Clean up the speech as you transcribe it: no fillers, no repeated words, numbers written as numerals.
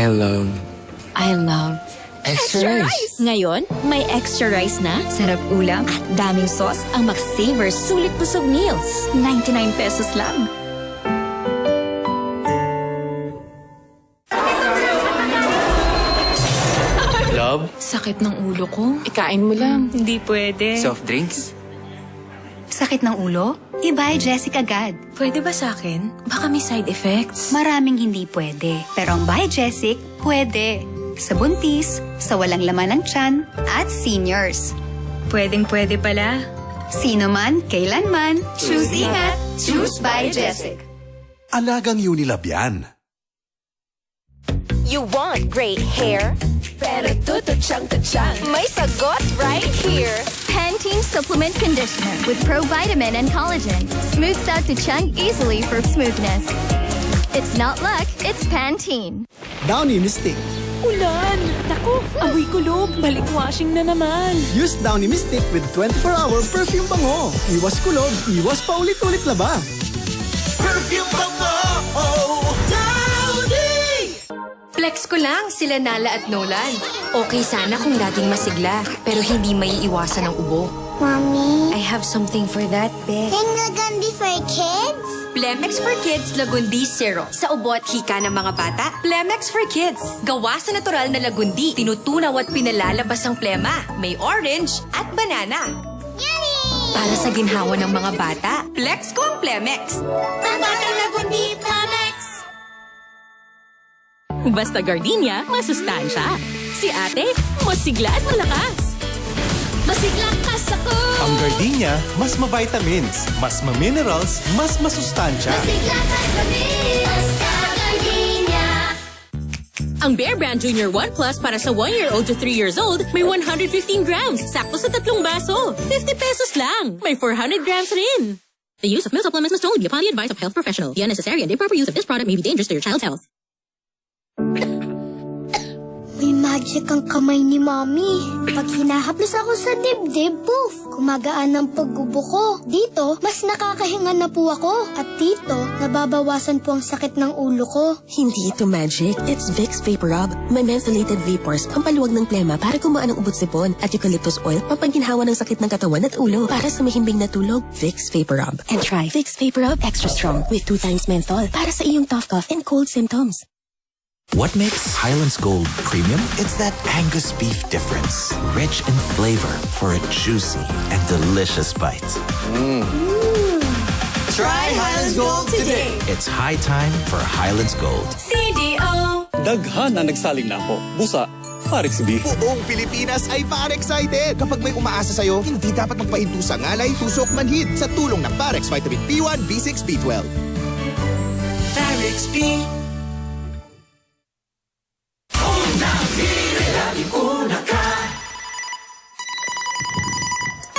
I love Extra rice! Ngayon, may extra rice na, Sarap ulam at daming sauce. ang Mac-Savor Sulit Busog Meals. 99 pesos lang. Love? Sakit ng ulo ko. Ikain mo lang. Hindi pwede. Soft drinks? Sakit ng ulo? I-buy Jessic agad. Pwede ba sa akin? Baka may side effects. Maraming hindi pwede. Pero ang Buy Jessic, pwede. Sa buntis, sa walang laman ng tiyan, at seniors. Pwedeng-pwede pala. Sino man, kailanman, choose ingat, choose Buy Jessic. Alagang Unilab yan. You want great hair? Pero tutuchang-tuchang. May sagot right here. Pantene Supplement Conditioner with Provitamin and Collagen. Smooths out to chunk easily for smoothness. It's not luck, it's Pantene. Downy Mystic. Ulan! Naku, amoy kulob. Balik washing na naman. Use Downy Mystic with 24-hour perfume bango. Iwas kulob, iwas paulit-ulit laba. Perfume bango! Oh, Downy! Flex ko lang sila Nala at Nolan. Okay sana kung laging masigla, pero hindi may iwasan ng ubo. Mommy, I have something for that, Beth. Lagandi for kids? Plemex for Kids Lagundi Zero. Sa ubo at hika ng mga bata, Plemex for Kids. Gawa sa natural na lagundi, tinutunaw at pinalalabas ang plema. May orange at banana. Yummy! Para sa ginhawa ng mga bata, flex ko ang Plemex. Pambatang Lagundi Plamex! Basta gardenia, masustansya. Si ate, masigla at malakas. Masiglang kas ako! Ang gardenia, mas ma-vitamins, mas ma-minerals, mas masustansya. Masiglang kas kami! Basta Gardenia! Ang Bear Brand Junior 1 Plus para sa 1-year-old to 3 years old, may 115 grams. Sakto sa 3 baso. 50 pesos lang. May 400 grams rin. The use of milk supplements must only be upon the advice of health professional. The unnecessary and improper use of this product may be dangerous to your child's health. May magic ang kamay ni Mommy. Pag hinahaplos ako sa dibdib, poof, gumagaan ang paggubo ko. Dito, mas nakakahinga na po ako. At dito, nababawasan po ang sakit ng ulo ko. Hindi ito magic. It's Vicks Vapor Rub. May mentholated vapors, pampaluwag ng plema para kumaan ang ubot-sipon. At eucalyptus oil, pampanginhawa ng sakit ng katawan at ulo. Para sa mahimbing na tulog, Vicks Vapor Rub. And try Vicks Vapor Rub Extra Strong with 2 times menthol para sa iyong tough cough and cold symptoms. What makes Highlands Gold premium? It's that Angus beef difference. Rich in flavor for a juicy and delicious bite. Try Highlands Gold today. It's high time for Highlands Gold. CDO! Daghan na nagsaling na ako. Busa, Parex B. Buong Pilipinas ay par-excited. Kapag may umaasa sa'yo, hindi dapat magpahinto sa ngalay, tusok, manhid sa tulong ng Parex Vitamin B1, B6, B12. Parex B.